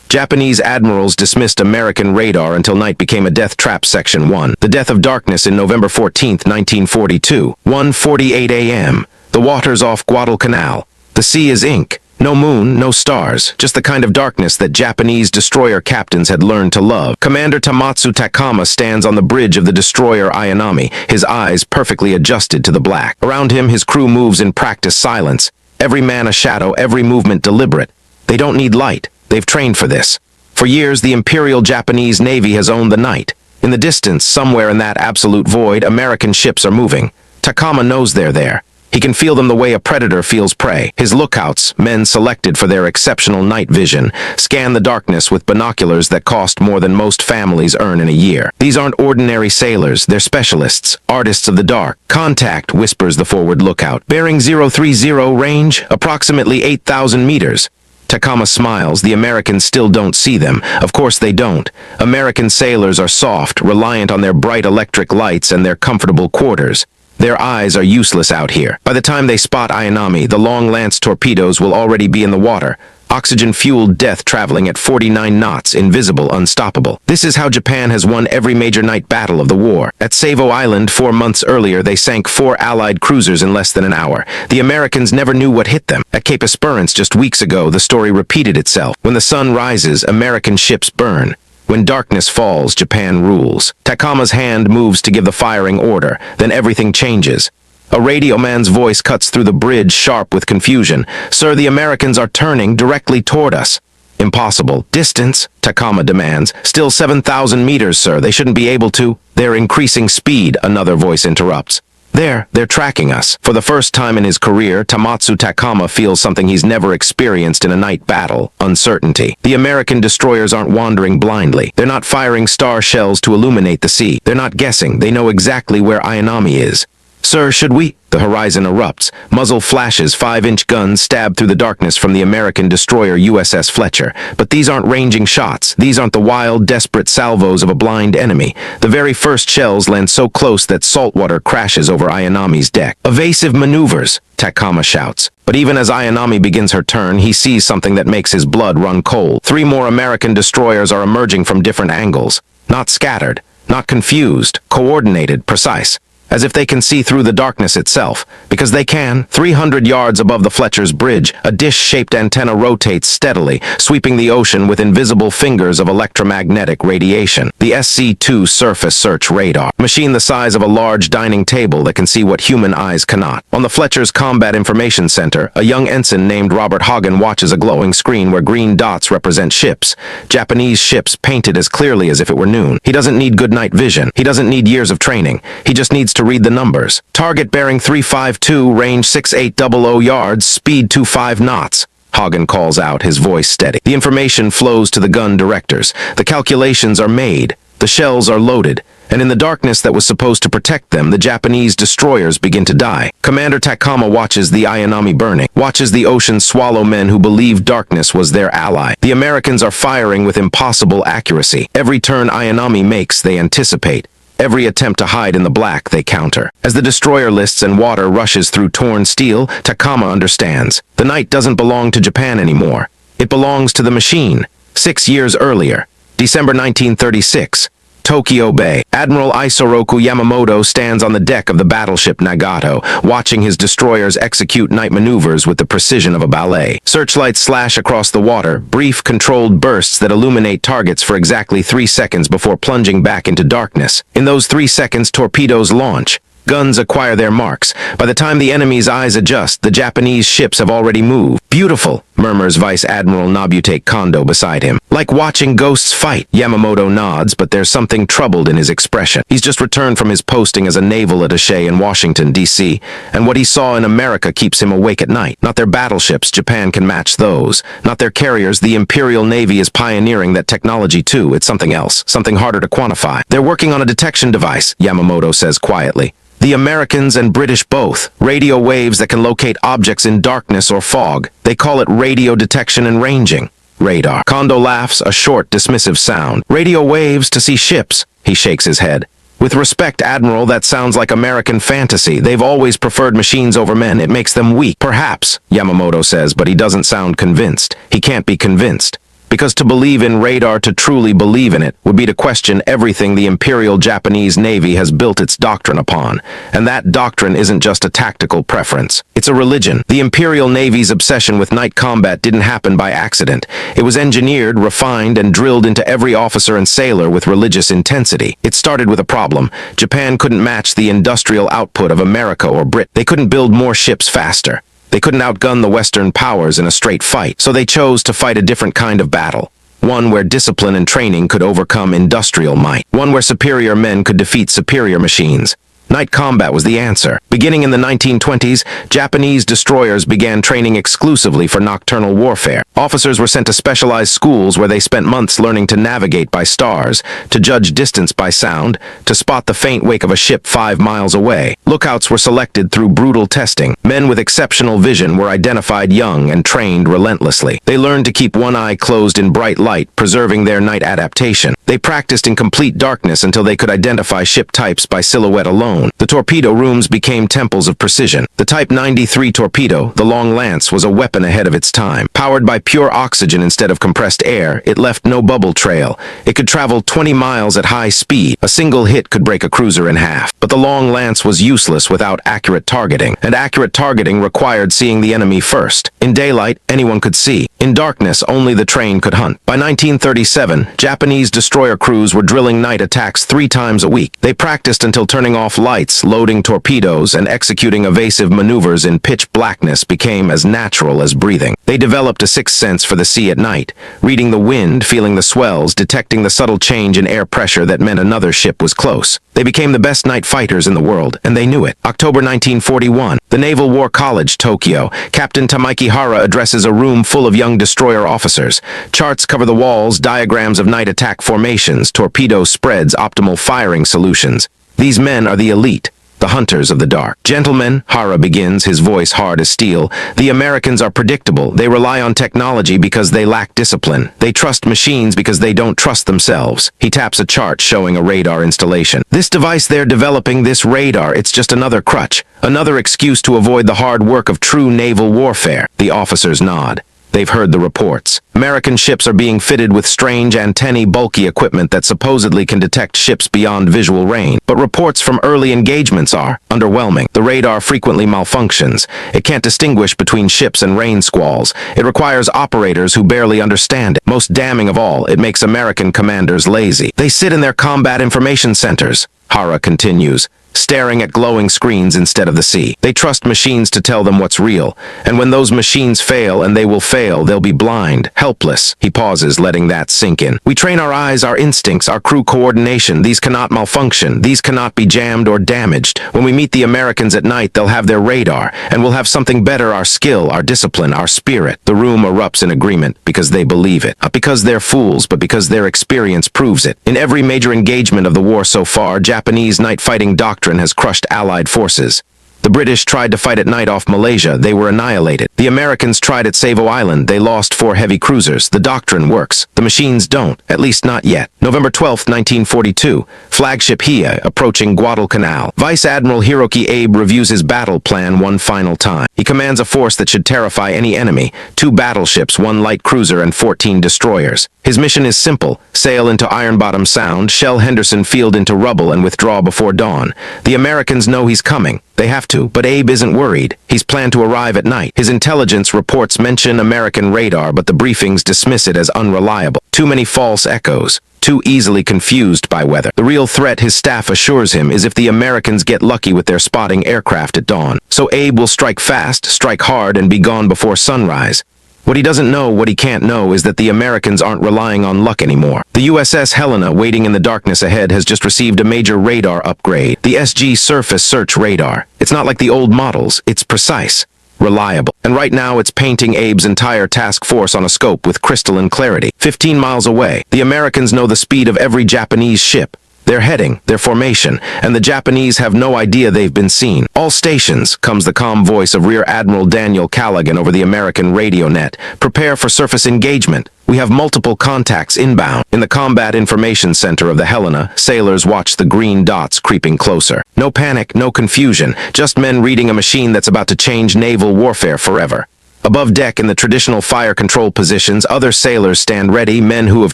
Japanese admirals dismissed American radar until night became a death trap. Section 1. The death of darkness in November 14, 1942. 1:48 a.m. The waters off Guadalcanal. The sea is ink. No moon, no stars, just the kind of darkness that Japanese destroyer captains had learned to love. Commander Tamatsu Takama stands on the bridge of the destroyer Ayanami, his eyes perfectly adjusted to the black. Around him, his crew moves in practiced silence. Every man a shadow, every movement deliberate. They don't need light. They've trained for this. For years, the Imperial Japanese Navy has owned the night. In the distance, somewhere in that absolute void, American ships are moving. Takama knows they're there. He can feel them the way a predator feels prey. His lookouts, men selected for their exceptional night vision, scan the darkness with binoculars that cost more than most families earn in a year. These aren't ordinary sailors, they're specialists, artists of the dark. Contact, whispers the forward lookout. Bearing 030, range, approximately 8,000 meters. Takama smiles. The Americans still don't see them. Of course they don't. American sailors are soft, reliant on their bright electric lights and their comfortable quarters. Their eyes are useless out here. By the time they spot Ayanami, the long-lance torpedoes will already be in the water. Oxygen-fueled death traveling at 49 knots, invisible, unstoppable. This is how Japan has won every major night battle of the war. At Savo Island 4 months earlier, they sank 4 Allied cruisers in less than an hour. The Americans never knew what hit them. At Cape Esperance just weeks ago, the story repeated itself. When the sun rises, American ships burn. When darkness falls, Japan rules. Takama's hand moves to give the firing order, then everything changes. A radio man's voice cuts through the bridge, sharp with confusion. "Sir, the Americans are turning directly toward us." "Impossible. Distance?" Takama demands. "Still 7,000 meters, sir. They shouldn't be able to." "They're increasing speed," another voice interrupts. They're tracking us." For the first time in his career, Tamatsu Takama feels something he's never experienced in a night battle: uncertainty. The American destroyers aren't wandering blindly. They're not firing star shells to illuminate the sea. They're not guessing. They know exactly where Ayanami is. "Sir, should we?" The horizon erupts. Muzzle flashes, 5-inch guns stab through the darkness from the American destroyer USS Fletcher. But these aren't ranging shots. These aren't the wild, desperate salvos of a blind enemy. The very first shells land so close that saltwater crashes over Ayanami's deck. "Evasive maneuvers," Takama shouts. But even as Ayanami begins her turn, he sees something that makes his blood run cold. 3 more American destroyers are emerging from different angles. Not scattered, not confused, coordinated, precise. As if they can see through the darkness itself. Because they can. 300 yards above the Fletcher's bridge, a dish-shaped antenna rotates steadily, sweeping the ocean with invisible fingers of electromagnetic radiation. The SC-2 surface search radar. Machine the size of a large dining table that can see what human eyes cannot. On the Fletcher's Combat Information Center, a young ensign named Robert Hagen watches a glowing screen where green dots represent ships. Japanese ships painted as clearly as if it were noon. He doesn't need good night vision. He doesn't need years of training. He just needs to read the numbers. Target bearing 352, range 6800 yards, speed 25 knots. Hagen calls out, his voice steady. The information flows to the gun directors. The calculations are made. The shells are loaded. And in the darkness that was supposed to protect them, the Japanese destroyers begin to die. Commander Takama watches the Ayanami burning, watches the ocean swallow men who believed darkness was their ally. The Americans are firing with impossible accuracy. Every turn Ayanami makes, they anticipate. Every attempt to hide in the black, they counter. As the destroyer lists and water rushes through torn steel, Takama understands. The night doesn't belong to Japan anymore. It belongs to the machine. 6 years earlier, December 1936, Tokyo Bay. Admiral Isoroku Yamamoto stands on the deck of the battleship Nagato, watching his destroyers execute night maneuvers with the precision of a ballet. Searchlights slash across the water, brief, controlled bursts that illuminate targets for exactly 3 seconds before plunging back into darkness. In those 3 seconds, torpedoes launch. Guns acquire their marks. By the time the enemy's eyes adjust, the Japanese ships have already moved. "Beautiful," murmurs Vice Admiral Nobutake Kondo beside him. "Like watching ghosts fight." Yamamoto nods, but there's something troubled in his expression. He's just returned from his posting as a naval attaché in Washington, D.C., and what he saw in America keeps him awake at night. Not their battleships, Japan can match those. Not their carriers, the Imperial Navy is pioneering that technology too. It's something else, something harder to quantify. "They're working on a detection device," Yamamoto says quietly. "The Americans and British both. Radio waves that can locate objects in darkness or fog. They call it radio detection and ranging." "Radar." Kondo laughs, a short, dismissive sound. "Radio waves to see ships." He shakes his head. "With respect, Admiral, that sounds like American fantasy. They've always preferred machines over men. It makes them weak." "Perhaps," Yamamoto says, but he doesn't sound convinced. He can't be convinced. Because to believe in radar, to truly believe in it, would be to question everything the Imperial Japanese Navy has built its doctrine upon. And that doctrine isn't just a tactical preference. It's a religion. The Imperial Navy's obsession with night combat didn't happen by accident. It was engineered, refined, and drilled into every officer and sailor with religious intensity. It started with a problem. Japan couldn't match the industrial output of America or Britain. They couldn't build more ships faster. They couldn't outgun the Western powers in a straight fight, so they chose to fight a different kind of battle. One where discipline and training could overcome industrial might. One where superior men could defeat superior machines. Night combat was the answer. Beginning in the 1920s, Japanese destroyers began training exclusively for nocturnal warfare. Officers were sent to specialized schools where they spent months learning to navigate by stars, to judge distance by sound, to spot the faint wake of a ship 5 miles away. Lookouts were selected through brutal testing. Men with exceptional vision were identified young and trained relentlessly. They learned to keep one eye closed in bright light, preserving their night adaptation. They practiced in complete darkness until they could identify ship types by silhouette alone. The torpedo rooms became temples of precision. The Type 93 torpedo, the long lance, was a weapon ahead of its time. Powered by pure oxygen instead of compressed air, it left no bubble trail. It could travel 20 miles at high speed. A single hit could break a cruiser in half. But the long lance was useless without accurate targeting, and accurate targeting required seeing the enemy first. In daylight, anyone could see. In darkness, only the trained could hunt. By 1937, Japanese destroyer crews were drilling night attacks 3 times a week. They practiced until turning off lights, loading torpedoes, and executing evasive maneuvers in pitch blackness became as natural as breathing. They developed a sixth sense for the sea at night, reading the wind, feeling the swells, detecting the subtle change in air pressure that meant another ship was close. They became the best night fighters in the world, and they knew it. October 1941, the Naval War College, Tokyo. Captain Tamaiki Hara addresses a room full of young destroyer officers. Charts cover the walls, diagrams of night attack formations, torpedo spreads, optimal firing solutions. These men are the elite, the hunters of the dark. Gentlemen, Hara begins, his voice hard as steel, the Americans are predictable. They rely on technology because they lack discipline. They trust machines because they don't trust themselves. He taps a chart showing a radar installation. This device they're developing, this radar, it's just another crutch, another excuse to avoid the hard work of true naval warfare. The officers nod. They've heard the reports. American ships are being fitted with strange antennae, bulky equipment that supposedly can detect ships beyond visual range. But reports from early engagements are underwhelming. The radar frequently malfunctions. It can't distinguish between ships and rain squalls. It requires operators who barely understand it. Most damning of all, it makes American commanders lazy. They sit in their combat information centers. Hara continues, staring at glowing screens instead of the sea. They trust machines to tell them what's real, and when those machines fail, and they will fail, they'll be blind, helpless. He pauses, letting that sink in. We train our eyes, our instincts, our crew coordination. These cannot malfunction. These cannot be jammed or damaged. When we meet the Americans at night, they'll have their radar, and we'll have something better, our skill, our discipline, our spirit. The room erupts in agreement because they believe it. Not because they're fools, but because their experience proves it. In every major engagement of the war so far, Japanese night fighting doctrine has crushed Allied forces. The British tried to fight at night off Malaysia. They were annihilated. The Americans tried at Savo Island. They lost 4 heavy cruisers. The doctrine works. The machines don't, at least not yet. November 12, 1942, flagship Hia approaching Guadalcanal. Vice Admiral Hiroki Abe reviews his battle plan one final time. He commands a force that should terrify any enemy: 2 battleships, 1 light cruiser, and 14 destroyers. His mission is simple: sail into Ironbottom Sound, shell Henderson Field into rubble, and withdraw before dawn. The Americans know he's coming. They have to, but Abe isn't worried. He's planned to arrive at night. His intelligence reports mention American radar, but the briefings dismiss it as unreliable. Too many false echoes. Too easily confused by weather. The real threat, his staff assures him, is if the Americans get lucky with their spotting aircraft at dawn. So Abe will strike fast, strike hard, and be gone before sunrise. What he doesn't know, what he can't know, is that the Americans aren't relying on luck anymore. The USS Helena, waiting in the darkness ahead, has just received a major radar upgrade. The SG Surface Search Radar. It's not like the old models. It's precise, reliable. And right now it's painting Abe's entire task force on a scope with crystalline clarity. 15 miles away, the Americans know the speed of every Japanese ship, their heading, their formation, and the Japanese have no idea they've been seen. All stations, comes the calm voice of Rear Admiral Daniel Callaghan over the American radio net. Prepare for surface engagement. We have multiple contacts inbound. In the Combat Information Center of the Helena, sailors watch the green dots creeping closer. No panic, no confusion, just men reading a machine that's about to change naval warfare forever. Above deck in the traditional fire control positions, other sailors stand ready, men who have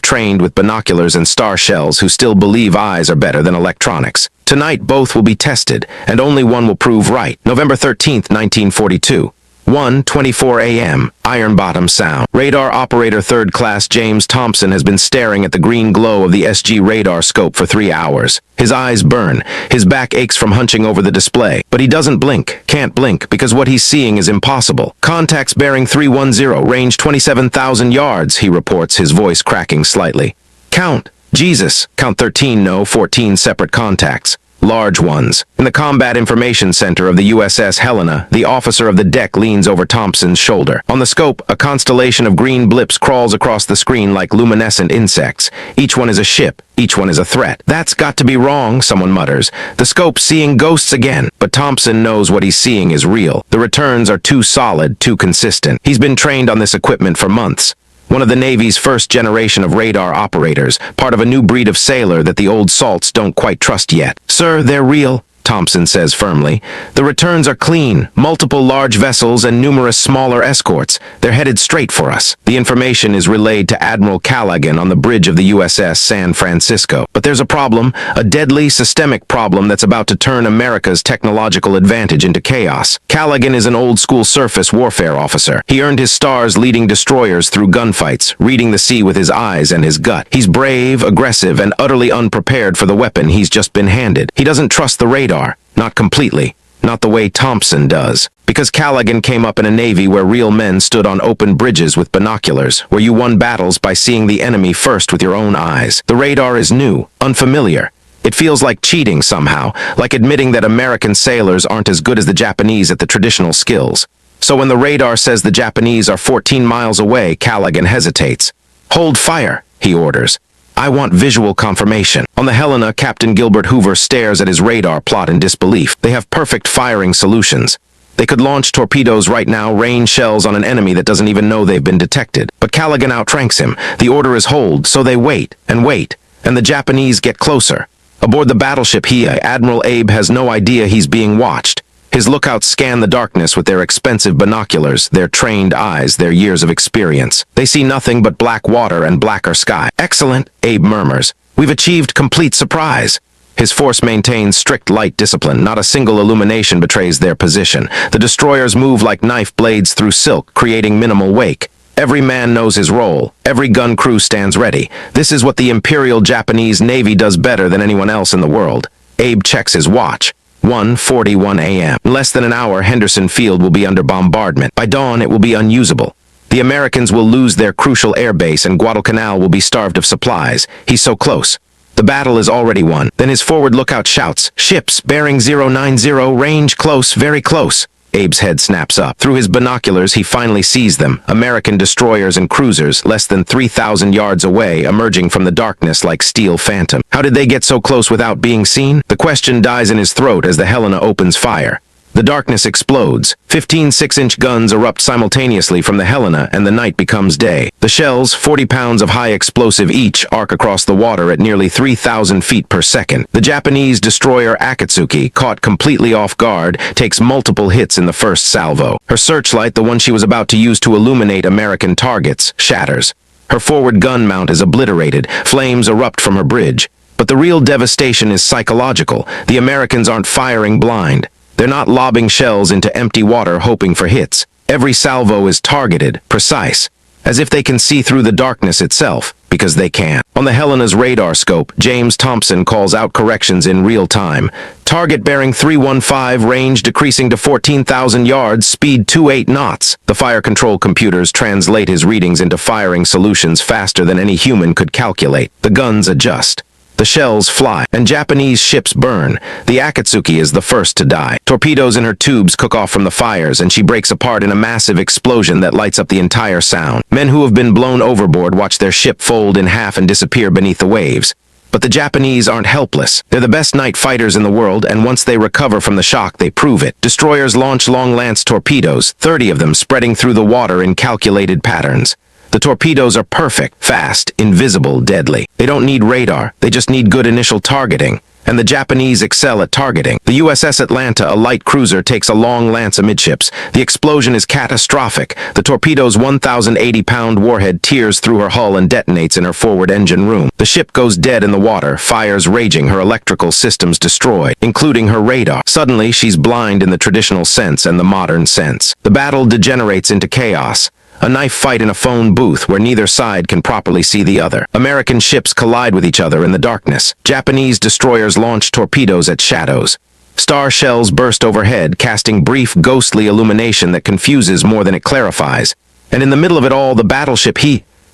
trained with binoculars and star shells who still believe eyes are better than electronics. Tonight, both will be tested, and only one will prove right. November 13th, 1942. 1:24 a.m. Ironbottom Sound. Radar operator 3rd Class James Thompson has been staring at the green glow of the SG radar scope for 3 hours. His eyes burn. His back aches from hunching over the display. But he doesn't blink. Can't blink, because what he's seeing is impossible. Contacts bearing 310, range 27,000 yards, he reports, his voice cracking slightly. Count. Jesus. Count 13, no, 14 separate contacts. Large ones. In the Combat Information Center of the USS Helena, the officer of the deck leans over Thompson's shoulder. On the scope, a constellation of green blips crawls across the screen like luminescent insects. Each one is a ship. Each one is a threat. That's got to be wrong, someone mutters. The scope's seeing ghosts again. But Thompson knows what he's seeing is real. The returns are too solid, too consistent. He's been trained on this equipment for months. One of the Navy's first generation of radar operators, part of a new breed of sailor that the old salts don't quite trust yet. Sir, they're real, Thompson says firmly. The returns are clean, multiple large vessels and numerous smaller escorts. They're headed straight for us. The information is relayed to Admiral Callaghan on the bridge of the USS San Francisco. But there's a problem, a deadly, systemic problem that's about to turn America's technological advantage into chaos. Callaghan is an old-school surface warfare officer. He earned his stars leading destroyers through gunfights, reading the sea with his eyes and his gut. He's brave, aggressive, and utterly unprepared for the weapon he's just been handed. He doesn't trust the radar. Not completely. Not the way Thompson does. Because Callaghan came up in a navy where real men stood on open bridges with binoculars, where you won battles by seeing the enemy first with your own eyes. The radar is new, unfamiliar. It feels like cheating somehow, like admitting that American sailors aren't as good as the Japanese at the traditional skills. So when the radar says the Japanese are 14 miles away, Callaghan hesitates. Hold fire, he orders. I want visual confirmation. On the Helena, Captain Gilbert Hoover stares at his radar plot in disbelief. They have perfect firing solutions. They could launch torpedoes right now, rain shells on an enemy that doesn't even know they've been detected. But Callaghan outranks him. The order is hold, so they wait, and the Japanese get closer. Aboard the battleship, Admiral Abe has no idea he's being watched. His lookouts scan the darkness with their expensive binoculars, their trained eyes, their years of experience. They see nothing but black water and blacker sky. Excellent, Abe murmurs. We've achieved complete surprise. His force maintains strict light discipline. Not a single illumination betrays their position. The destroyers move like knife blades through silk, creating minimal wake. Every man knows his role. Every gun crew stands ready. This is what the Imperial Japanese Navy does better than anyone else in the world. Abe checks his watch. 1:41 a.m. In less than an hour, Henderson Field will be under bombardment. By dawn, it will be unusable. The Americans will lose their crucial airbase and Guadalcanal will be starved of supplies. He's so close. The battle is already won. Then his forward lookout shouts, "Ships, bearing 090, range close, very close." Abe's head snaps up. Through his binoculars, he finally sees them, American destroyers and cruisers, less than 3,000 yards away, emerging from the darkness like steel phantom. How did they get so close without being seen? The question dies in his throat as the Helena opens fire. The darkness explodes. 15 6-inch guns erupt simultaneously from the Helena, and the night becomes day. The shells, 40 pounds of high explosive each, arc across the water at nearly 3,000 feet per second. The Japanese destroyer Akatsuki, caught completely off guard, takes multiple hits in the first salvo. Her searchlight, the one she was about to use to illuminate American targets, shatters. Her forward gun mount is obliterated. Flames erupt from her bridge. But the real devastation is psychological. The Americans aren't firing blind. They're not lobbing shells into empty water hoping for hits. Every salvo is targeted, precise, as if they can see through the darkness itself, because they can. On the Helena's radar scope, James Thompson calls out corrections in real time. Target bearing 315, range decreasing to 14,000 yards, speed 28 knots. The fire control computers translate his readings into firing solutions faster than any human could calculate. The guns adjust. The shells fly, and Japanese ships burn. The Akatsuki is the first to die. Torpedoes in her tubes cook off from the fires, and she breaks apart in a massive explosion that lights up the entire sound. Men who have been blown overboard watch their ship fold in half and disappear beneath the waves. But the Japanese aren't helpless. They're the best night fighters in the world, and once they recover from the shock, they prove it. Destroyers launch long-lance torpedoes, 30 of them spreading through the water in calculated patterns. The torpedoes are perfect, fast, invisible, deadly. They don't need radar, they just need good initial targeting. and the Japanese excel at targeting. The USS Atlanta, a light cruiser, takes a long lance amidships. The explosion is catastrophic. The torpedo's 1,080-pound warhead tears through her hull and detonates in her forward engine room. The ship goes dead in the water, fires raging, her electrical systems destroyed, including her radar. Suddenly, she's blind in the traditional sense and the modern sense. The battle degenerates into chaos. A knife fight in a phone booth where neither side can properly see the other. American ships collide with each other in the darkness. Japanese destroyers launch torpedoes at shadows. Star shells burst overhead, casting brief, ghostly illumination that confuses more than it clarifies. And in the middle of it all, the battleship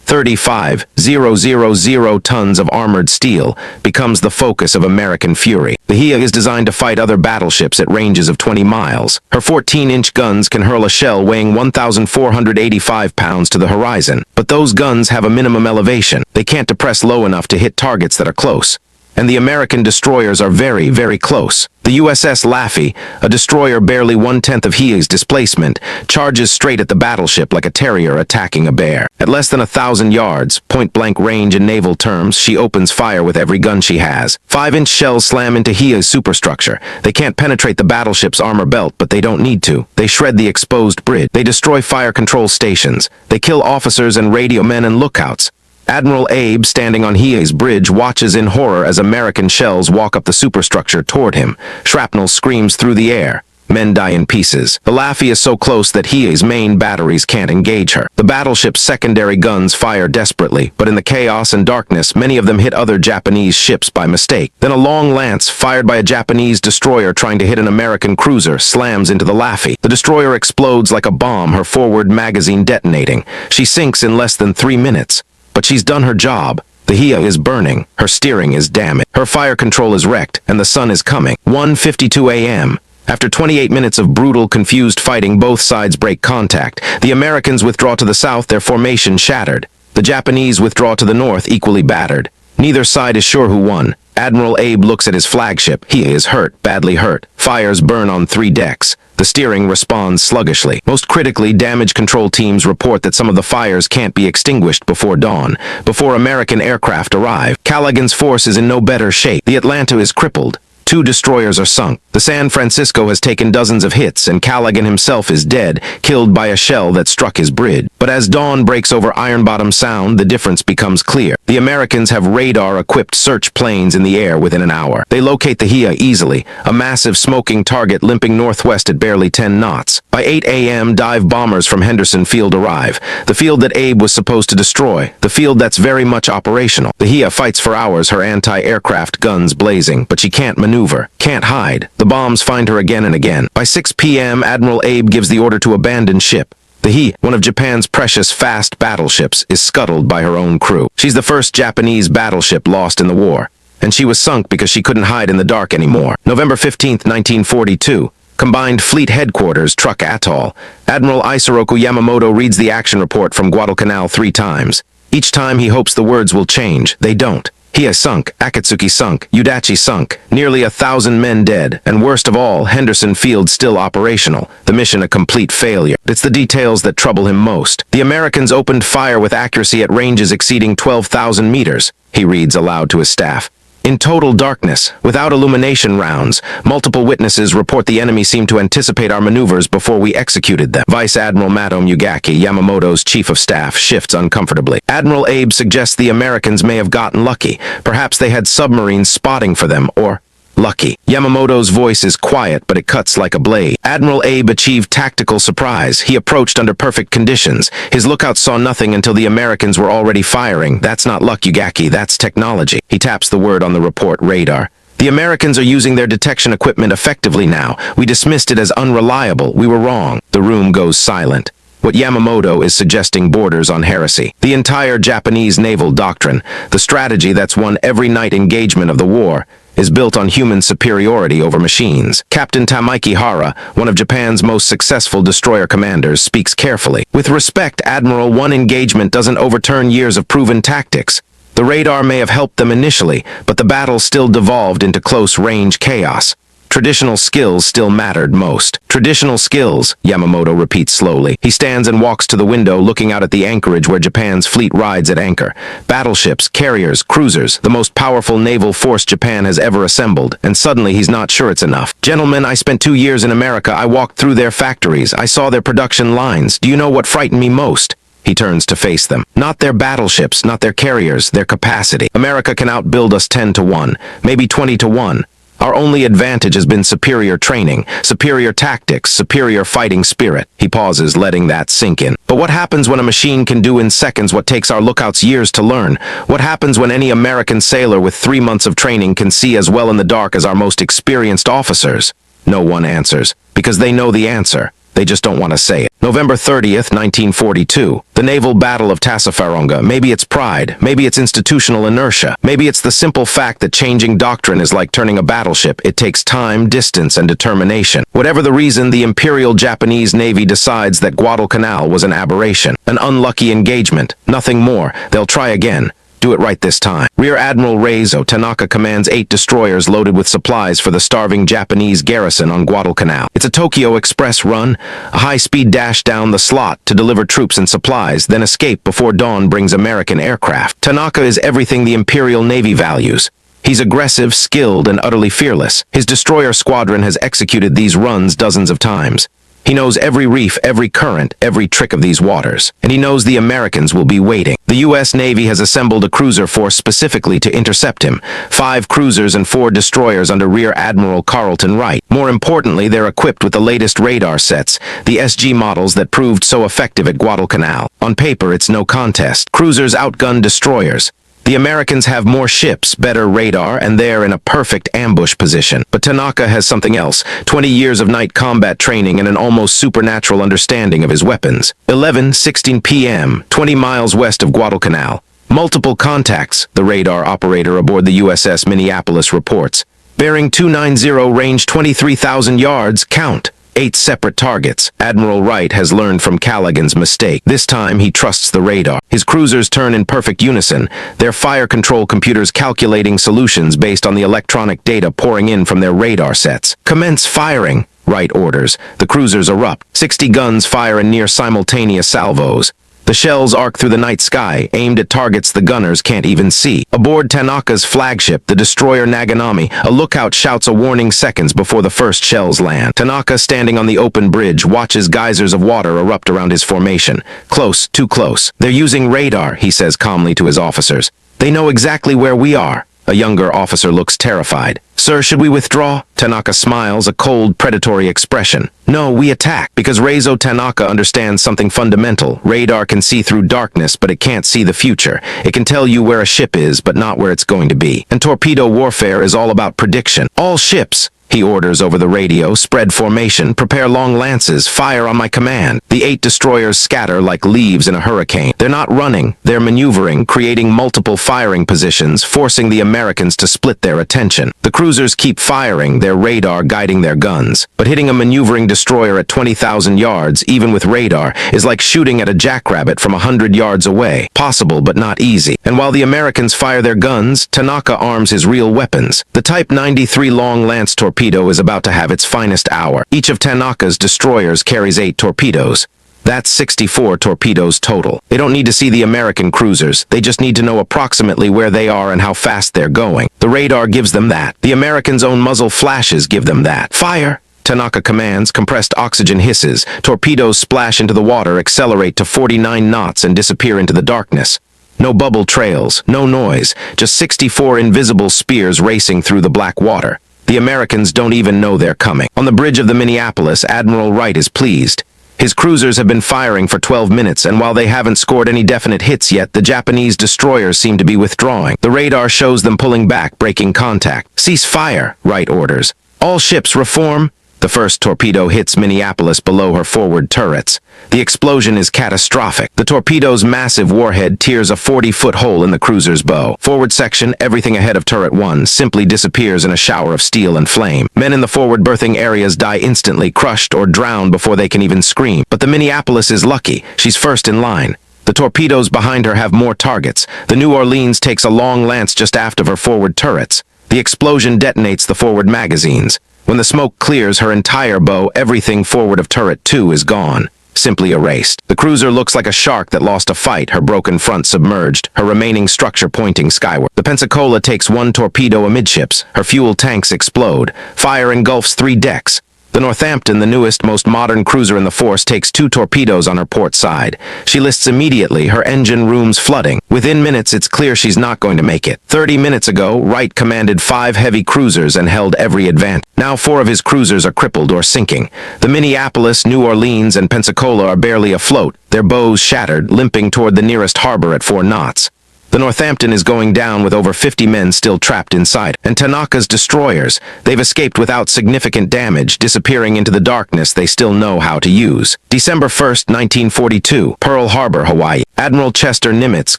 35,000 tons of armored steel, becomes the focus of American fury. The HIA is designed to fight other battleships at ranges of 20 miles. Her 14-inch guns can hurl a shell weighing 1,485 pounds to the horizon. But those guns have a minimum elevation. They can't depress low enough to hit targets that are close. And the American destroyers are very, very close. The USS Laffey, a destroyer barely 1/10 of HIA's displacement, charges straight at the battleship like a terrier attacking a bear. At less than 1,000 yards, point-blank range in naval terms, she opens fire with every gun she has. 5-inch shells slam into HIA's superstructure. They can't penetrate the battleship's armor belt, but they don't need to. They shred the exposed bridge. They destroy fire control stations. They kill officers and radio men and lookouts. Admiral Abe, standing on HIA's bridge, watches in horror as American shells walk up the superstructure toward him. Shrapnel screams through the air. Men die in pieces. The Laffey is so close that HIA's main batteries can't engage her. The battleship's secondary guns fire desperately, but in the chaos and darkness, many of them hit other Japanese ships by mistake. Then a long lance, fired by a Japanese destroyer trying to hit an American cruiser, slams into the Laffey. The destroyer explodes like a bomb, her forward magazine detonating. She sinks in less than 3 minutes. But she's done her job. The HIA is burning. Her steering is damaged. Her fire control is wrecked, and the sun is coming. 1:52 a.m. After 28 minutes of brutal, confused fighting, both sides break contact. The Americans withdraw to the south, their formation shattered. The Japanese withdraw to the north, equally battered. Neither side is sure who won. Admiral Abe looks at his flagship. He is hurt, badly hurt. Fires burn on 3 decks. The steering responds sluggishly. Most critically, damage control teams report that some of the fires can't be extinguished before dawn, before American aircraft arrive. Callaghan's force is in no better shape. The Atlanta is crippled. 2 destroyers are sunk. The San Francisco has taken dozens of hits, and Callaghan himself is dead, killed by a shell that struck his bridge. But as dawn breaks over Ironbottom Sound, the difference becomes clear. The Americans have radar-equipped search planes in the air within an hour. They locate the HIA easily, a massive smoking target limping northwest at barely 10 knots. By 8 a.m., dive bombers from Henderson Field arrive, the field that Abe was supposed to destroy, the field that's very much operational. The HIA fights for hours, her anti-aircraft guns blazing, but she can't maneuver, can't hide. The bombs find her again and again. By 6 p.m., Admiral Abe gives the order to abandon ship. The HIA, one of Japan's precious fast battleships, is scuttled by her own crew. She's the first Japanese battleship lost in the war, and she was sunk because she couldn't hide in the dark anymore. November 15, 1942. Combined Fleet Headquarters, Truk Atoll. Admiral Isoroku Yamamoto reads the action report from Guadalcanal 3 times. Each time he hopes the words will change. They don't. HIA sunk, Akatsuki sunk, Udachi sunk, nearly 1,000 men dead, and worst of all, Henderson Field still operational, the mission a complete failure. It's the details that trouble him most. The Americans opened fire with accuracy at ranges exceeding 12,000 meters, he reads aloud to his staff. In total darkness, without illumination rounds, multiple witnesses report the enemy seemed to anticipate our maneuvers before we executed them. Vice Admiral Mato Mugaki, Yamamoto's chief of staff, shifts uncomfortably. Admiral Abe suggests the Americans may have gotten lucky. Perhaps they had submarines spotting for them, or lucky. Yamamoto's voice is quiet, but it cuts like a blade. Admiral Abe achieved tactical surprise. He approached under perfect conditions. His lookouts saw nothing until the Americans were already firing. That's not luck, Yugaki, that's technology. He taps the word on the report, radar. The Americans are using their detection equipment effectively now. We dismissed it as unreliable. We were wrong. The room goes silent. What Yamamoto is suggesting borders on heresy. The entire Japanese naval doctrine, the strategy that's won every night engagement of the war, is built on human superiority over machines. Captain Tamaiki Hara, one of Japan's most successful destroyer commanders, speaks carefully. With respect, Admiral, one engagement doesn't overturn years of proven tactics. The radar may have helped them initially, but the battle still devolved into close-range chaos. Traditional skills still mattered most. Traditional skills, Yamamoto repeats slowly. He stands and walks to the window, looking out at the anchorage where Japan's fleet rides at anchor. Battleships, carriers, cruisers, the most powerful naval force Japan has ever assembled, and suddenly he's not sure it's enough. Gentlemen, I spent 2 years in America. I walked through their factories. I saw their production lines. Do you know what frightened me most? He turns to face them. Not their battleships, not their carriers, their capacity. America can outbuild us 10 to 1, maybe 20 to 1. Our only advantage has been superior training, superior tactics, superior fighting spirit. He pauses, letting that sink in. But what happens when a machine can do in seconds what takes our lookouts years to learn? What happens when any American sailor with 3 months of training can see as well in the dark as our most experienced officers? No one answers, because they know the answer. They just don't want to say it. November 30th, 1942. The naval battle of Tassafaronga. Maybe it's pride. Maybe it's institutional inertia. Maybe it's the simple fact that changing doctrine is like turning a battleship. It takes time, distance, and determination. Whatever the reason, the Imperial Japanese Navy decides that Guadalcanal was an aberration. An unlucky engagement. Nothing more. They'll try again. Do it right this time. Rear Admiral Reizo Tanaka commands 8 destroyers loaded with supplies for the starving Japanese garrison on Guadalcanal. It's a Tokyo Express run, a high-speed dash down the slot to deliver troops and supplies, then escape before dawn brings American aircraft. Tanaka is everything the Imperial Navy values. He's aggressive, skilled, and utterly fearless. His destroyer squadron has executed these runs dozens of times. He knows every reef, every current, every trick of these waters. And he knows the Americans will be waiting. The U.S. Navy has assembled a cruiser force specifically to intercept him. 5 cruisers and 4 destroyers under Rear Admiral Carleton Wright. More importantly, they're equipped with the latest radar sets, the SG models that proved so effective at Guadalcanal. On paper, it's no contest. Cruisers outgun destroyers. The Americans have more ships, better radar, and they're in a perfect ambush position. But Tanaka has something else, 20 years of night combat training and an almost supernatural understanding of his weapons. 11:16 p.m., 20 miles west of Guadalcanal. Multiple contacts, the radar operator aboard the USS Minneapolis reports. Bearing 290, range 23,000 yards, count. 8 separate targets. Admiral Wright has learned from Callaghan's mistake. This time, he trusts the radar. His cruisers turn in perfect unison, their fire control computers calculating solutions based on the electronic data pouring in from their radar sets. Commence firing, Wright orders. The cruisers erupt. 60 guns fire in near simultaneous salvos. The shells arc through the night sky, aimed at targets the gunners can't even see. Aboard Tanaka's flagship, the destroyer Naganami, a lookout shouts a warning seconds before the first shells land. Tanaka, standing on the open bridge, watches geysers of water erupt around his formation. Close, too close. They're using radar, he says calmly to his officers. They know exactly where we are. A younger officer looks terrified. Sir, should we withdraw? Tanaka smiles, a cold, predatory expression. No, we attack, because Reizo Tanaka understands something fundamental. Radar can see through darkness, but it can't see the future. It can tell you where a ship is, but not where it's going to be. And torpedo warfare is all about prediction. All ships, he orders over the radio, spread formation, prepare long lances, fire on my command. The 8 destroyers scatter like leaves in a hurricane. They're not running, they're maneuvering, creating multiple firing positions, forcing the Americans to split their attention. The cruisers keep firing, their radar guiding their guns. But hitting a maneuvering destroyer at 20,000 yards, even with radar, is like shooting at a jackrabbit from 100 yards away. Possible, but not easy. And while the Americans fire their guns, Tanaka arms his real weapons. The Type 93 long lance torpedo is about to have its finest hour. Each of Tanaka's destroyers carries 8 torpedoes. That's 64 torpedoes total. They don't need to see the American cruisers. They just need to know approximately where they are and how fast they're going. The radar gives them that. The Americans' own muzzle flashes give them that. Fire! Tanaka commands, compressed oxygen hisses. Torpedoes splash into the water, accelerate to 49 knots, and disappear into the darkness. No bubble trails, no noise, just 64 invisible spears racing through the black water. The Americans don't even know they're coming. On the bridge of the Minneapolis, Admiral Wright is pleased. His cruisers have been firing for 12 minutes, and while they haven't scored any definite hits yet, the Japanese destroyers seem to be withdrawing. The radar shows them pulling back, breaking contact. Cease fire, Wright orders. All ships reform. The first torpedo hits Minneapolis below her forward turrets. The explosion is catastrophic. The torpedo's massive warhead tears a 40-foot hole in the cruiser's bow. Forward section, everything ahead of turret 1, simply disappears in a shower of steel and flame. Men in the forward berthing areas die instantly, crushed or drowned before they can even scream. But the Minneapolis is lucky. She's first in line. The torpedoes behind her have more targets. The New Orleans takes a long lance just aft of her forward turrets. The explosion detonates the forward magazines. When the smoke clears her entire bow, everything forward of turret 2 is gone. Simply erased. The cruiser looks like a shark that lost a fight, her broken front submerged, her remaining structure pointing skyward. The Pensacola takes 1 torpedo amidships. Her fuel tanks explode. Fire engulfs 3 decks. The Northampton, the newest, most modern cruiser in the force, takes 2 torpedoes on her port side. She lists immediately, her engine room's flooding. Within minutes, it's clear she's not going to make it. 30 minutes ago, Wright commanded 5 heavy cruisers and held every advantage. Now 4 of his cruisers are crippled or sinking. The Minneapolis, New Orleans, and Pensacola are barely afloat, their bows shattered, limping toward the nearest harbor at 4 knots. The Northampton is going down with over 50 men still trapped inside. And Tanaka's destroyers, they've escaped without significant damage, disappearing into the darkness they still know how to use. December 1st, 1942, Pearl Harbor, Hawaii. Admiral Chester Nimitz,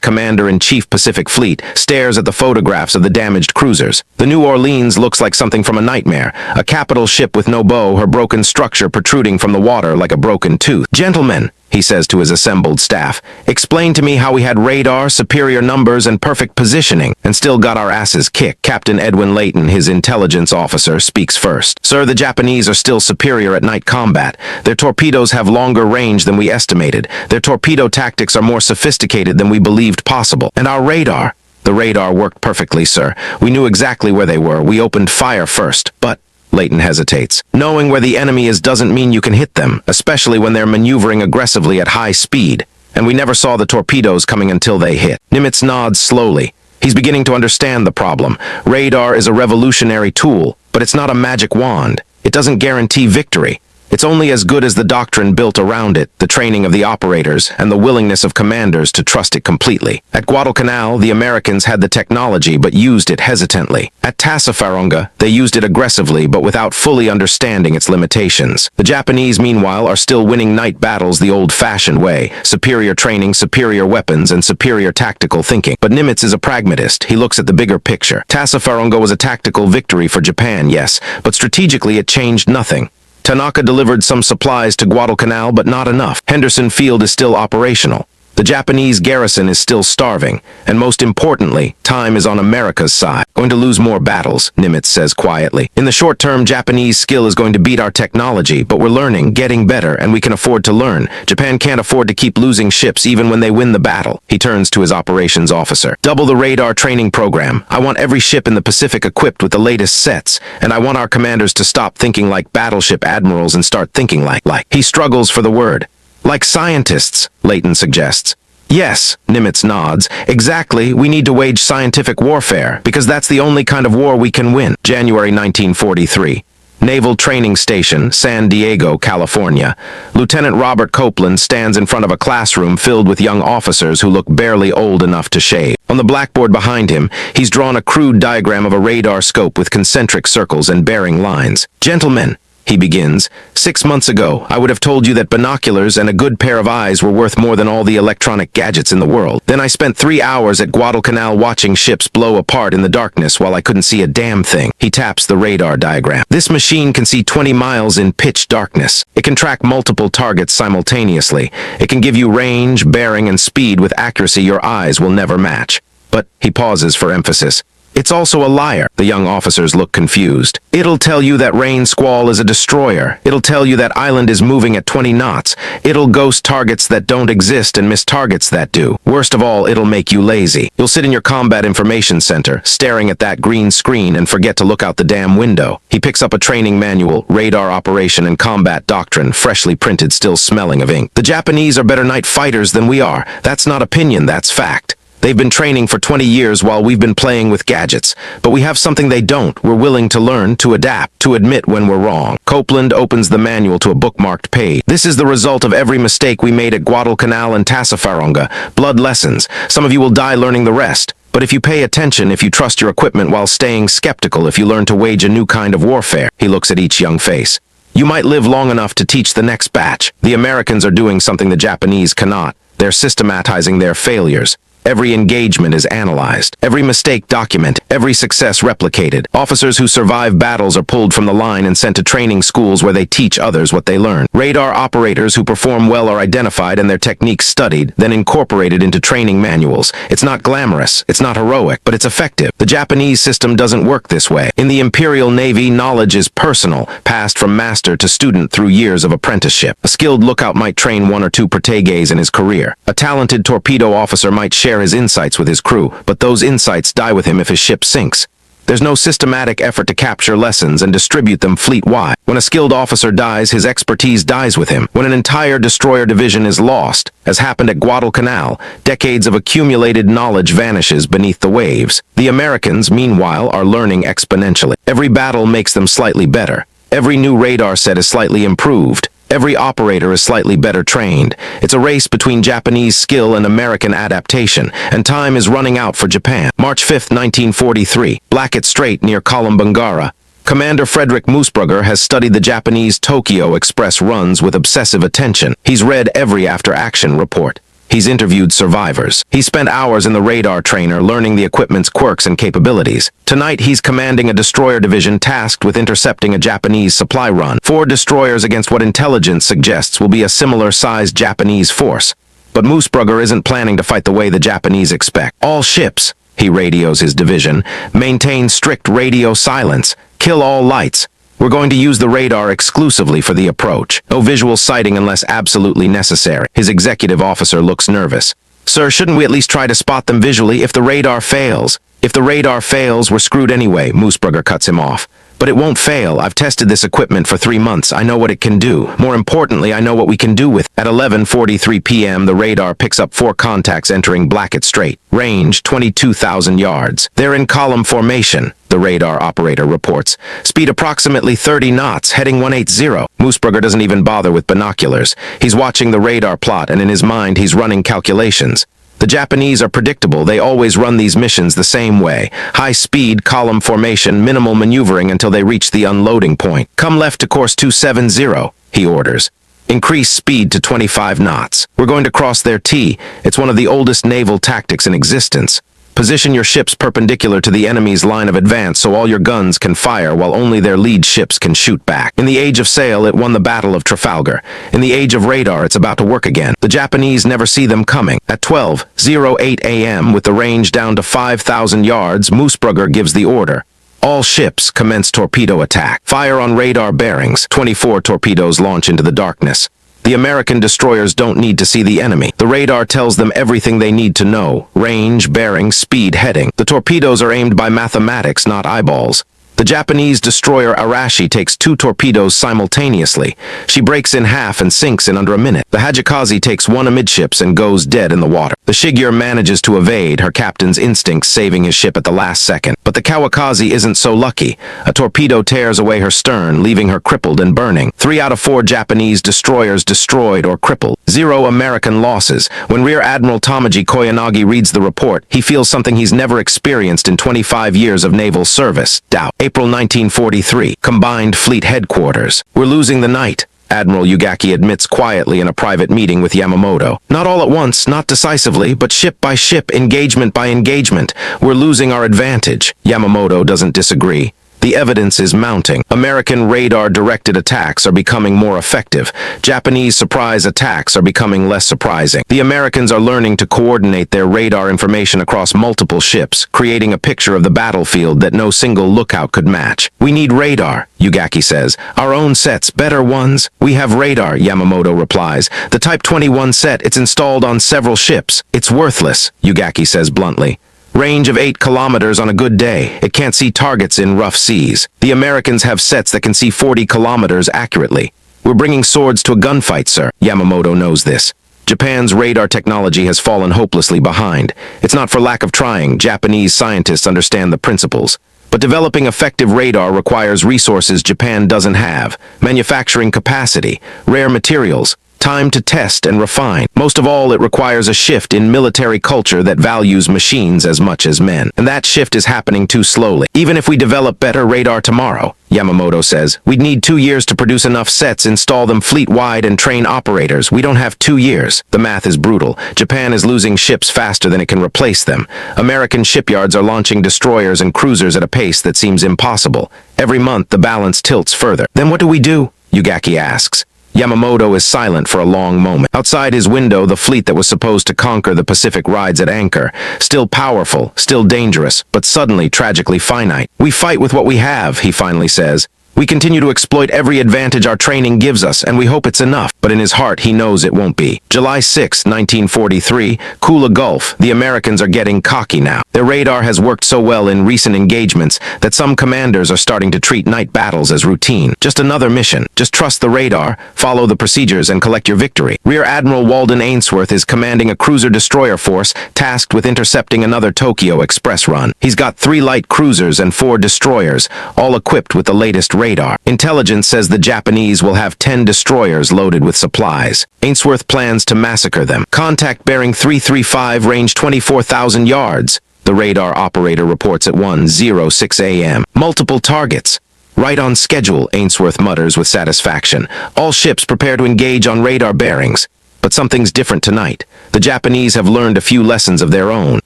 Commander-in-Chief Pacific Fleet, stares at the photographs of the damaged cruisers. The New Orleans looks like something from a nightmare. A capital ship with no bow, her broken structure protruding from the water like a broken tooth. "Gentlemen," he says to his assembled staff, "explain to me how we had radar, superior numbers, and perfect positioning, and still got our asses kicked." Captain Edwin Layton, his intelligence officer, speaks first. "Sir, the Japanese are still superior at night combat. Their torpedoes have longer range than we estimated. Their torpedo tactics are more sophisticated than we believed possible. And our radar? The radar worked perfectly, sir. We knew exactly where they were. We opened fire first, but..." Layton hesitates. "Knowing where the enemy is doesn't mean you can hit them, especially when they're maneuvering aggressively at high speed. And we never saw the torpedoes coming until they hit." Nimitz nods slowly. He's beginning to understand the problem. Radar is a revolutionary tool, but it's not a magic wand. It doesn't guarantee victory. It's only as good as the doctrine built around it, the training of the operators, and the willingness of commanders to trust it completely. At Guadalcanal, the Americans had the technology but used it hesitantly. At Tassafaronga, they used it aggressively but without fully understanding its limitations. The Japanese, meanwhile, are still winning night battles the old-fashioned way. Superior training, superior weapons, and superior tactical thinking. But Nimitz is a pragmatist. He looks at the bigger picture. Tassafaronga was a tactical victory for Japan, yes, but strategically it changed nothing. Tanaka delivered some supplies to Guadalcanal, but not enough. Henderson Field is still operational. The Japanese garrison is still starving, and most importantly, time is on America's side. "Going to lose more battles," Nimitz says quietly. "In the short term, Japanese skill is going to beat our technology, but we're learning, getting better, and we can afford to learn. Japan can't afford to keep losing ships even when they win the battle." He turns to his operations officer. "Double the radar training program. I want every ship in the Pacific equipped with the latest sets, and I want our commanders to stop thinking like battleship admirals and start thinking like..." He struggles for the word. "Like scientists," Layton suggests. "Yes," Nimitz nods. "Exactly, we need to wage scientific warfare, because that's the only kind of war we can win." January 1943. Naval Training Station, San Diego, California. Lieutenant Robert Copeland stands in front of a classroom filled with young officers who look barely old enough to shave. On the blackboard behind him, he's drawn a crude diagram of a radar scope with concentric circles and bearing lines. "Gentlemen," he begins, "6 months ago, I would have told you that binoculars and a good pair of eyes were worth more than all the electronic gadgets in the world. Then I spent 3 hours at Guadalcanal watching ships blow apart in the darkness while I couldn't see a damn thing." He taps the radar diagram. "This machine can see 20 miles in pitch darkness. It can track multiple targets simultaneously. It can give you range, bearing, and speed with accuracy your eyes will never match." But he pauses for emphasis. "It's also a liar." The young officers look confused. "It'll tell you that rain squall is a destroyer. It'll tell you that island is moving at 20 knots. It'll ghost targets that don't exist and miss targets that do. Worst of all, it'll make you lazy. You'll sit in your combat information center, staring at that green screen and forget to look out the damn window." He picks up a training manual, Radar Operation and Combat Doctrine, freshly printed, still smelling of ink. "The Japanese are better night fighters than we are. That's not opinion, that's fact. They've been training for 20 years while we've been playing with gadgets. But we have something they don't. We're willing to learn, to adapt, to admit when we're wrong." Copeland opens the manual to a bookmarked page. "This is the result of every mistake we made at Guadalcanal and Tassafaronga. Blood lessons. Some of you will die learning the rest. But if you pay attention, if you trust your equipment while staying skeptical, if you learn to wage a new kind of warfare," he looks at each young face, "you might live long enough to teach the next batch." The Americans are doing something the Japanese cannot. They're systematizing their failures. Every engagement is analyzed, every mistake documented, every success replicated. Officers who survive battles are pulled from the line and sent to training schools where they teach others what they learn. Radar operators who perform well are identified and their techniques studied, then incorporated into training manuals. It's not glamorous, it's not heroic, but it's effective. The Japanese system doesn't work this way. In the Imperial Navy, knowledge is personal, passed from master to student through years of apprenticeship. A skilled lookout might train 1 or 2 proteges in his career. A talented torpedo officer might share his insights with his crew, but those insights die with him if his ship sinks. There's no systematic effort to capture lessons and distribute them fleet-wide. When a skilled officer dies, his expertise dies with him. When an entire destroyer division is lost, as happened at Guadalcanal, decades of accumulated knowledge vanishes beneath the waves. The Americans, meanwhile, are learning exponentially. Every battle makes them slightly better. Every new radar set is slightly improved. Every operator is slightly better trained. It's a race between Japanese skill and American adaptation, and time is running out for Japan. March 5, 1943, Blackett Strait near Kolumbangara. Commander Frederick Moosbrugger has studied the Japanese Tokyo Express runs with obsessive attention. He's read every after-action report. He's interviewed survivors. He spent hours in the radar trainer learning the equipment's quirks and capabilities. Tonight, he's commanding a destroyer division tasked with intercepting a Japanese supply run. 4 destroyers against what intelligence suggests will be a similar-sized Japanese force. But Moosbrugger isn't planning to fight the way the Japanese expect. All ships, he radios his division, maintain strict radio silence, kill all lights. We're going to use the radar exclusively for the approach. No visual sighting unless absolutely necessary. His executive officer looks nervous. Sir, shouldn't we at least try to spot them visually if the radar fails? If the radar fails, we're screwed anyway, Moosbrugger cuts him off. But it won't fail. I've tested this equipment for 3 months. I know what it can do. More importantly, I know what we can do with it. At 11:43 p.m., the radar picks up 4 contacts entering Blackett Strait. Range, 22,000 yards. They're in column formation, the radar operator reports. Speed approximately 30 knots, heading 180. Moosbrugger doesn't even bother with binoculars. He's watching the radar plot, and in his mind, he's running calculations. The Japanese are predictable. They always run these missions the same way. High speed, column formation, minimal maneuvering until they reach the unloading point. Come left to course 270, he orders. Increase speed to 25 knots. We're going to cross their T. It's one of the oldest naval tactics in existence. Position your ships perpendicular to the enemy's line of advance so all your guns can fire while only their lead ships can shoot back. In the age of sail, it won the Battle of Trafalgar. In the age of radar, it's about to work again. The Japanese never see them coming. At 12:08 a.m., with the range down to 5,000 yards, Moosbrugger gives the order. All ships commence torpedo attack. Fire on radar bearings. 24 torpedoes launch into the darkness. The American destroyers don't need to see the enemy. The radar tells them everything they need to know. Range, bearing, speed, heading. The torpedoes are aimed by mathematics, not eyeballs. The Japanese destroyer Arashi takes 2 torpedoes simultaneously. She breaks in half and sinks in under a minute. The Hajikaze takes 1 amidships and goes dead in the water. The Shigyur manages to evade, her captain's instincts saving his ship at the last second. But the Kawakaze isn't so lucky. A torpedo tears away her stern, leaving her crippled and burning. 3 out of 4 Japanese destroyers destroyed or crippled. 0 American losses. When Rear Admiral Tamaji Koyanagi reads the report, he feels something he's never experienced in 25 years of naval service. Doubt. April 1943. Combined Fleet Headquarters. We're losing the night, Admiral Ugaki admits quietly in a private meeting with Yamamoto. Not all at once, not decisively, but ship by ship, engagement by engagement. We're losing our advantage. Yamamoto doesn't disagree. The evidence is mounting. American radar-directed attacks are becoming more effective. Japanese surprise attacks are becoming less surprising. The Americans are learning to coordinate their radar information across multiple ships, creating a picture of the battlefield that no single lookout could match. We need radar, Ugaki says. Our own sets, better ones. We have radar, Yamamoto replies. The Type 21 set, it's installed on several ships. It's worthless, Ugaki says bluntly. Range of 8 kilometers on a good day. It can't see targets in rough seas. The Americans have sets that can see 40 kilometers accurately. We're bringing swords to a gunfight, sir. Yamamoto knows this. Japan's radar technology has fallen hopelessly behind. It's not for lack of trying. Japanese scientists understand the principles. But developing effective radar requires resources Japan doesn't have. Manufacturing capacity, rare materials, time to test and refine. Most of all, it requires a shift in military culture that values machines as much as men. And that shift is happening too slowly. Even if we develop better radar tomorrow, Yamamoto says. We'd need 2 years to produce enough sets, install them fleet-wide, and train operators. We don't have 2 years. The math is brutal. Japan is losing ships faster than it can replace them. American shipyards are launching destroyers and cruisers at a pace that seems impossible. Every month, the balance tilts further. Then what do we do? Yugaki asks. Yamamoto is silent for a long moment. Outside his window, the fleet that was supposed to conquer the Pacific rides at anchor. Still powerful, still dangerous, but suddenly tragically finite. We fight with what we have, he finally says. We continue to exploit every advantage our training gives us, and we hope it's enough. But in his heart, he knows it won't be. July 6, 1943, Kula Gulf. The Americans are getting cocky now. Their radar has worked so well in recent engagements that some commanders are starting to treat night battles as routine. Just another mission. Just trust the radar, follow the procedures, and collect your victory. Rear Admiral Walden Ainsworth is commanding a cruiser-destroyer force tasked with intercepting another Tokyo Express run. He's got 3 light cruisers and 4 destroyers, all equipped with the latest radar. Intelligence says the Japanese will have 10 destroyers loaded with supplies. Ainsworth plans to massacre them. Contact bearing 335, range 24,000 yards. The radar operator reports at 1:06 a.m. Multiple targets. Right on schedule, Ainsworth mutters with satisfaction. All ships prepare to engage on radar bearings. But something's different tonight. The Japanese have learned a few lessons of their own.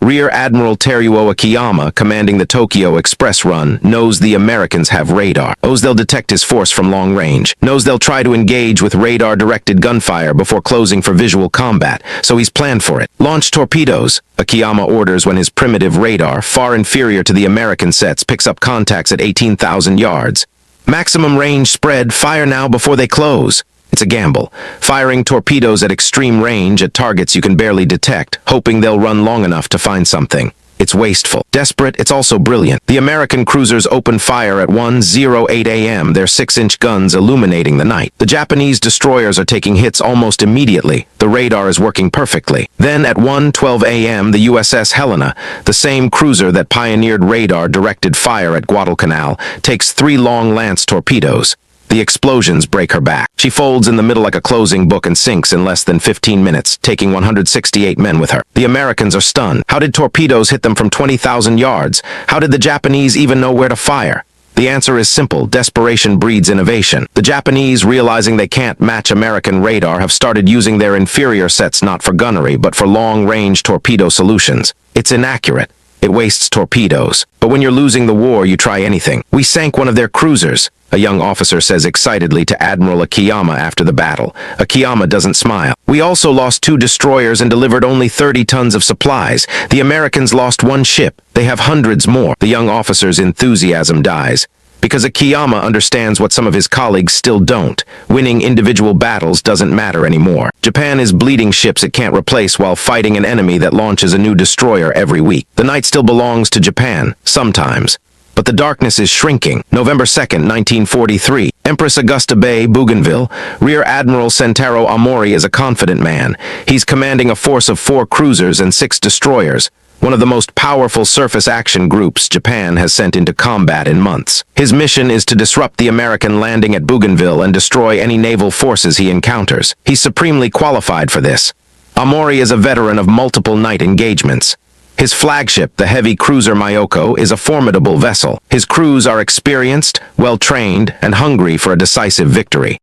Rear Admiral Teruo Akiyama, commanding the Tokyo Express run, knows the Americans have radar. Knows they'll detect his force from long range. Knows they'll try to engage with radar-directed gunfire before closing for visual combat, so he's planned for it. Launch torpedoes, Akiyama orders when his primitive radar, far inferior to the American sets, picks up contacts at 18,000 yards. Maximum range spread, fire now before they close. It's a gamble, firing torpedoes at extreme range at targets you can barely detect, hoping they'll run long enough to find something. It's wasteful. Desperate, it's also brilliant. The American cruisers open fire at 1:08 a.m., their 6-inch guns illuminating the night. The Japanese destroyers are taking hits almost immediately. The radar is working perfectly. Then at 1:12 a.m., the USS Helena, the same cruiser that pioneered radar-directed fire at Guadalcanal, takes 3 long lance torpedoes. The explosions break her back. She folds in the middle like a closing book and sinks in less than 15 minutes, taking 168 men with her. The Americans are stunned. How did torpedoes hit them from 20,000 yards? How did the Japanese even know where to fire? The answer is simple. Desperation breeds innovation. The Japanese, realizing they can't match American radar, have started using their inferior sets not for gunnery, but for long-range torpedo solutions. It's inaccurate. It wastes torpedoes. But when you're losing the war, you try anything. We sank one of their cruisers, a young officer says excitedly to Admiral Akiyama after the battle. Akiyama doesn't smile. We also lost 2 destroyers and delivered only 30 tons of supplies. The Americans lost 1 ship. They have hundreds more. The young officer's enthusiasm dies. Because Akiyama understands what some of his colleagues still don't. Winning individual battles doesn't matter anymore. Japan is bleeding ships it can't replace while fighting an enemy that launches a new destroyer every week. The night still belongs to Japan, sometimes. But the darkness is shrinking. November 2nd, 1943. Empress Augusta Bay, Bougainville. Rear Admiral Sentaro Amori is a confident man. He's commanding a force of 4 cruisers and 6 destroyers. One of the most powerful surface action groups Japan has sent into combat in months. His mission is to disrupt the American landing at Bougainville and destroy any naval forces he encounters. He's supremely qualified for this. Amori is a veteran of multiple night engagements. His flagship, the heavy cruiser Myoko, is a formidable vessel. His crews are experienced, well-trained, and hungry for a decisive victory.